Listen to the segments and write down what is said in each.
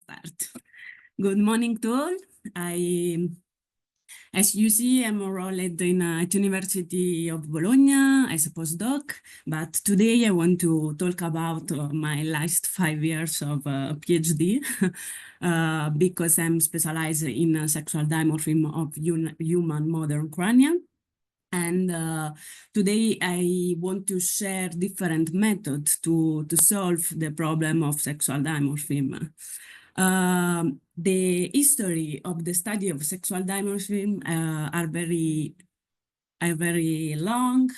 Start. Good morning to all. As you see, I'm enrolled in at University of Bologna as a postdoc, but today I want to talk about my last 5 years of PhD because I'm specialized in sexual dimorphism of human modern crania. And today I want to share different methods to solve the problem of sexual dimorphism. The history of the study of sexual dimorphism are very long,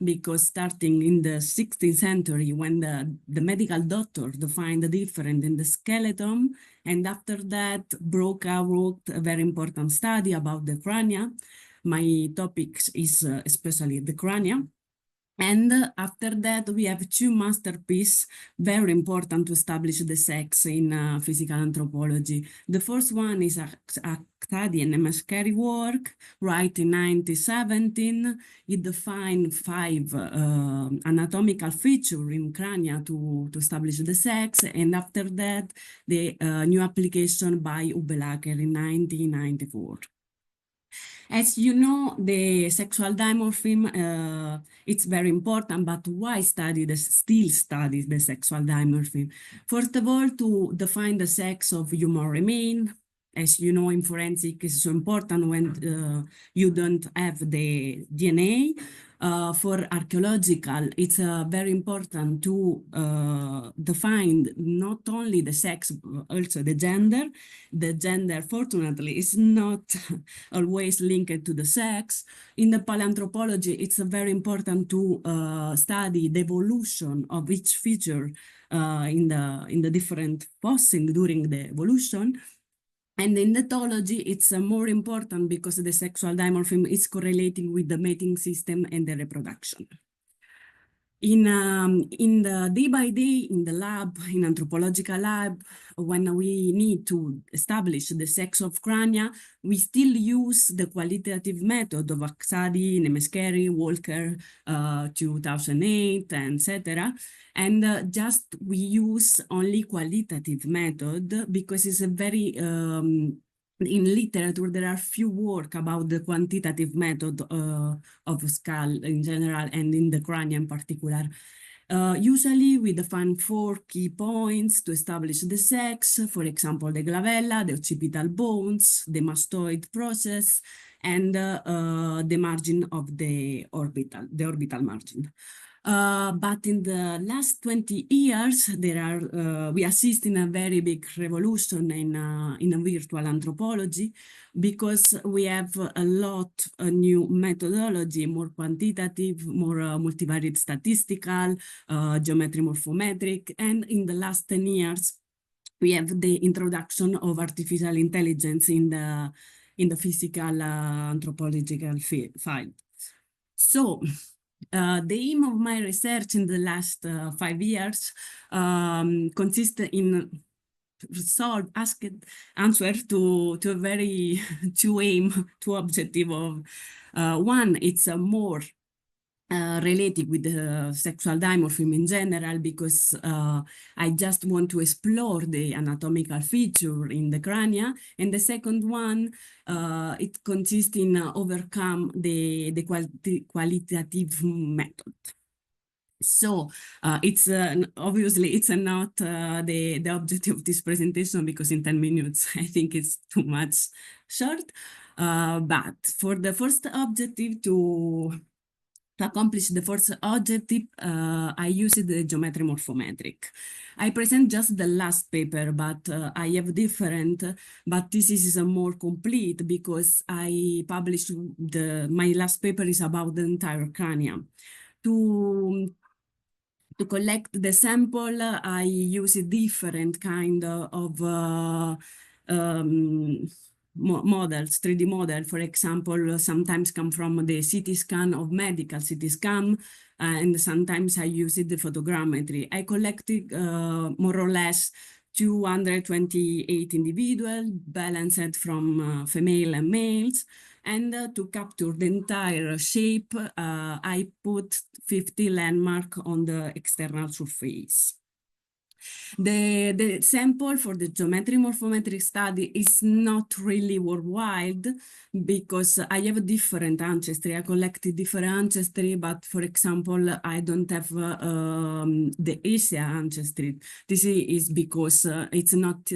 because starting in the 16th century, when the medical doctor defined the difference in the skeleton, and after that broke out a very important study about the crania. My topic is especially the crania. And after that, we have two masterpieces, very important to establish the sex in physical anthropology. The first one is Acadian and Mascari work, right in 1917. It defined 5 anatomical features in crania to establish the sex. And after that, the new application by Ubelacker in 1994. As you know, the sexual dimorphism, it's very important, but why still study the sexual dimorphism? First of all, to define the sex of human remain. As you know, in forensic, it's so important when you don't have the DNA. For archaeological, it's very important to define not only the sex, also the gender. The gender, fortunately, is not always linked to the sex. In the paleanthropology, it's very important to study the evolution of each feature in the different fossing during the evolution. And in ethology, it's more important because the sexual dimorphism is correlating with the mating system and the reproduction. In the day by day, in the lab, in anthropological lab, when we need to establish the sex of crania, we still use the qualitative method of Axadi, Nemescari, Walker, 2008, etc. And just we use only qualitative method because it's a very in literature, there are few work about the quantitative method of skull in general and in the crania in particular. Usually, we define 4 key points to establish the sex, for example, the glavella, the occipital bones, the mastoid process, and the margin of the orbital margin. But in the last 20 years, we assist in a very big revolution in a virtual anthropology, because we have a lot of new methodology, more quantitative, more multivariate statistical, geometry morphometric, and in the last 10 years, we have the introduction of artificial intelligence in the physical anthropological field. So, the aim of my research in the last 5 years consists in answer to a very two objective of one. It's a more related with the sexual dimorphism in general, because I just want to explore the anatomical feature in the crania. And the second one, it consists in overcome the qualitative method. So it's obviously it's not the objective of this presentation, because in 10 minutes I think it's too much short. But for the first objective, to accomplish the first objective, I used the geometry morphometric. I present just the last paper, but I have different, but this is a more complete, because I published my last paper is about the entire crania. To collect the sample, I use a different kind of models, 3D model, for example, sometimes come from the CT scan of medical CT scan, and sometimes I use the photogrammetry. I collected more or less 228 individuals, balanced from female and males. And to capture the entire shape, I put 50 landmarks on the external surface. The sample for the geometry morphometric study is not really worldwide because I have a different ancestry. I collected different ancestry, but for example, I don't have the Asia ancestry. This is because it's not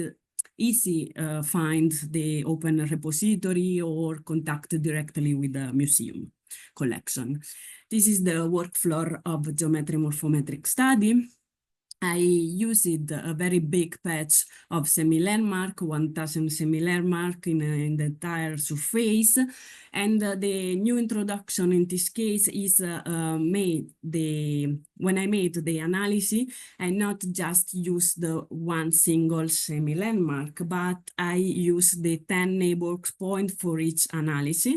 easy find the open repository or contact directly with the museum collection. This is the workflow of geometry morphometric study. I used a very big patch of semi-landmark, 1000 semi-landmark in the entire surface. And the new introduction in this case is when I made the analysis, I not just use the one single semi-landmark, but I use the 10 neighbors point for each analysis.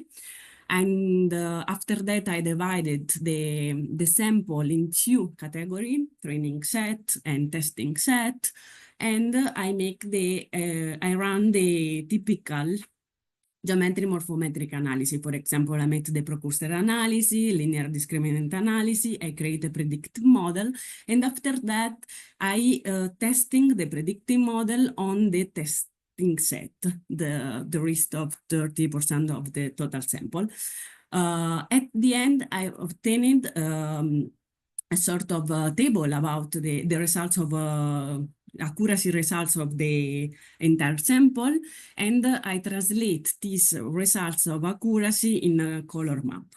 And after that, I divided the sample in two categories, training set and testing set. And I run the typical geometry morphometric analysis. For example, I made the precursor analysis, linear discriminant analysis, I create a predictive model. And after that, I testing the predictive model on the testing set, the rest of 30% of the total sample. At the end, I obtained a sort of table about the results of accuracy results of the entire sample, and I translate these results of accuracy in a color map.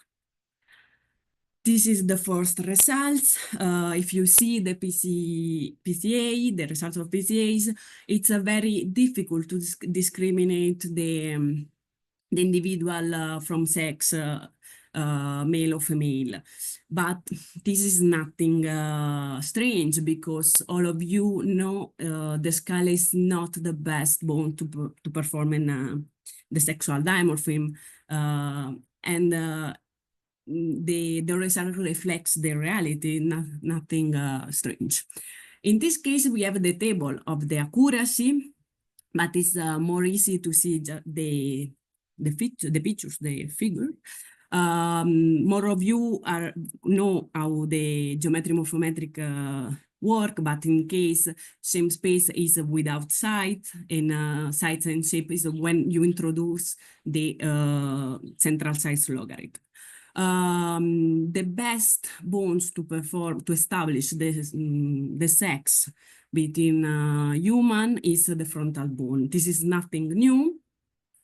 This is the first results. If you see the PCA, the results of PCAs, it's very difficult to discriminate the individual from sex, male or female. But this is nothing strange because all of you know the scale is not the best bone to perform in the sexual dimorphism. And the result reflects the reality, nothing strange. In this case, we have the table of the accuracy, but it's more easy to see the pictures, the figure. More of you know how the geometry morphometric work, but in case same space is without site, and sites and shape is when you introduce the central size logarithm. The best bones to establish the sex between human is the frontal bone. This is nothing new.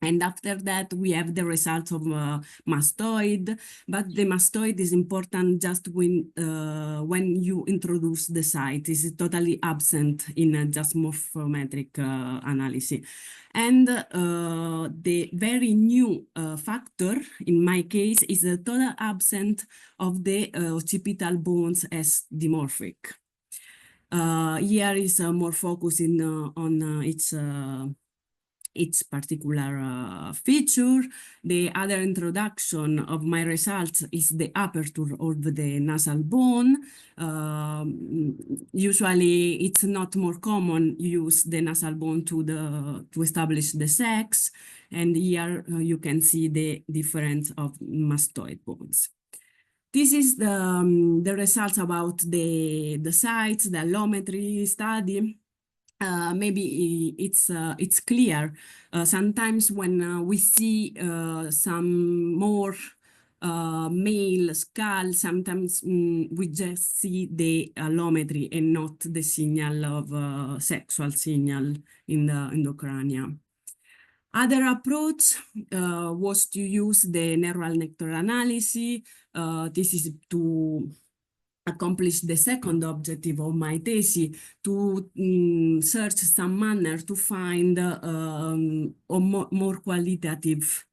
And after that, we have the results of mastoid, but the mastoid is important just when you introduce the site. It's totally absent in just morphometric analysis. And the very new factor, in my case, is the total absence of the occipital bones as dimorphic. Here is more focusing on its particular feature. The other introduction of my results is the aperture of the nasal bone. Usually it's not more common use the nasal bone to establish the sex. And here you can see the difference of mastoid bones. This is the results about the sites, the allometry study. Maybe it's clear. Sometimes when we see some more male skull, sometimes we just see the allometry and not the signal of sexual signal in the crania. Other approach was to use the neural network analysis. This is to accomplish the second objective of my thesis, to search some manner to find a more qualitative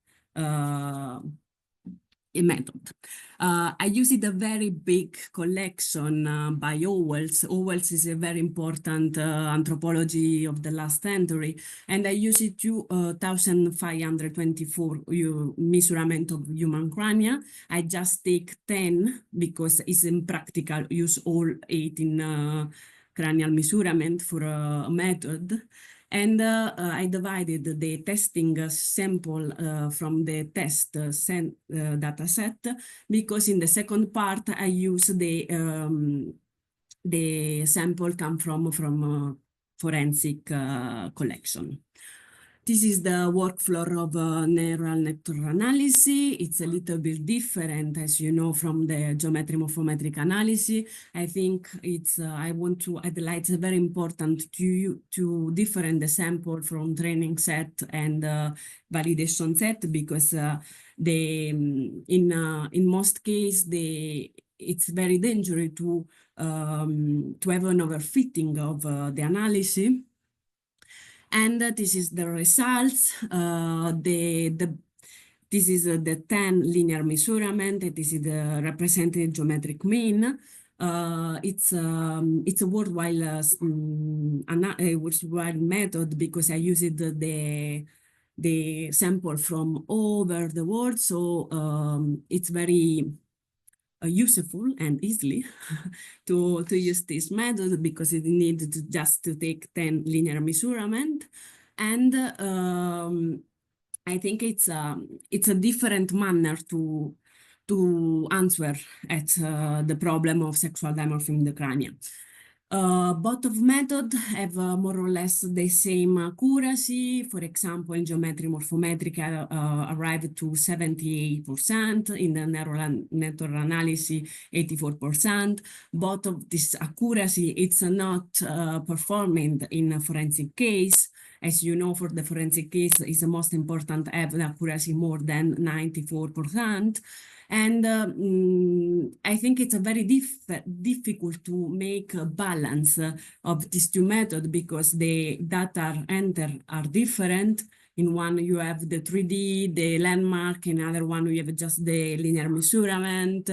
method. I used a very big collection by Owens. Owens is a very important anthropology of the last century, and I used 2,524 measurement of human crania. I just take 10 because it's impractical use all 18 cranial measurement for a method. And I divided the testing sample from the test data set, because in the second part I use the the sample come from forensic collection. This is the workflow of neural network analysis. It's a little bit different, as you know, from the geometry morphometric analysis. I think it's, I want to highlight, it's very important to different the sample from training set and validation set, because in most cases, it's very dangerous to have an overfitting of the analysis. And this is the results. This is the 10 linear measurement. This is the represented geometric mean. It's a worthwhile method, because I used the sample from all over the world. So it's very useful and easily to use this method, because it needs just to take 10 linear measurement. And I think it's a different manner to answer at the problem of sexual dimorphism in the crania. Both of methods have more or less the same accuracy. For example, in geometry morphometric arrived to 78%, in the neural network analysis 84%. Both of this accuracy, it's not performed in a forensic case. As you know, for the forensic case, it's the most important to have an accuracy more than 94%. And I think it's a very difficult to make a balance of these two methods, because the data entered are different. In one, you have the 3D, the landmark. In other one, you have just the linear measurement.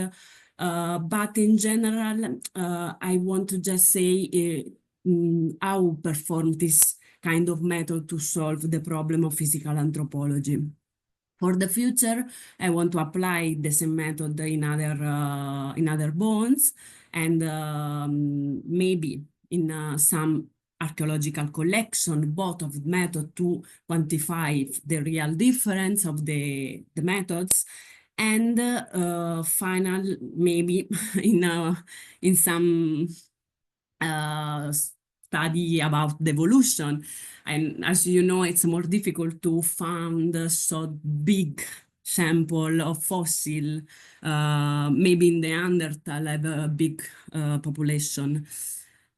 But in general, I want to just say how perform this kind of method to solve the problem of physical anthropology. For the future, I want to apply the same method in other bones, and maybe in some archaeological collection, both of method to quantify the real difference of the methods, and final maybe in some study about the evolution. And as you know, it's more difficult to find so big sample of fossil. Maybe in the Neanderthal have a big population.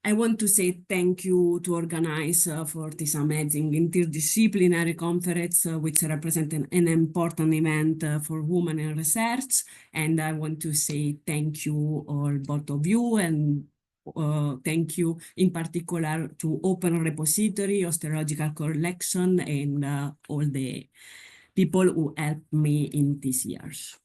I want to say thank you to organize for this amazing interdisciplinary conference, which represents an important event for women in research. And I want to say thank you all, both of you, and thank you in particular to Open Repository, Osteological Collection, and all the people who helped me in these years.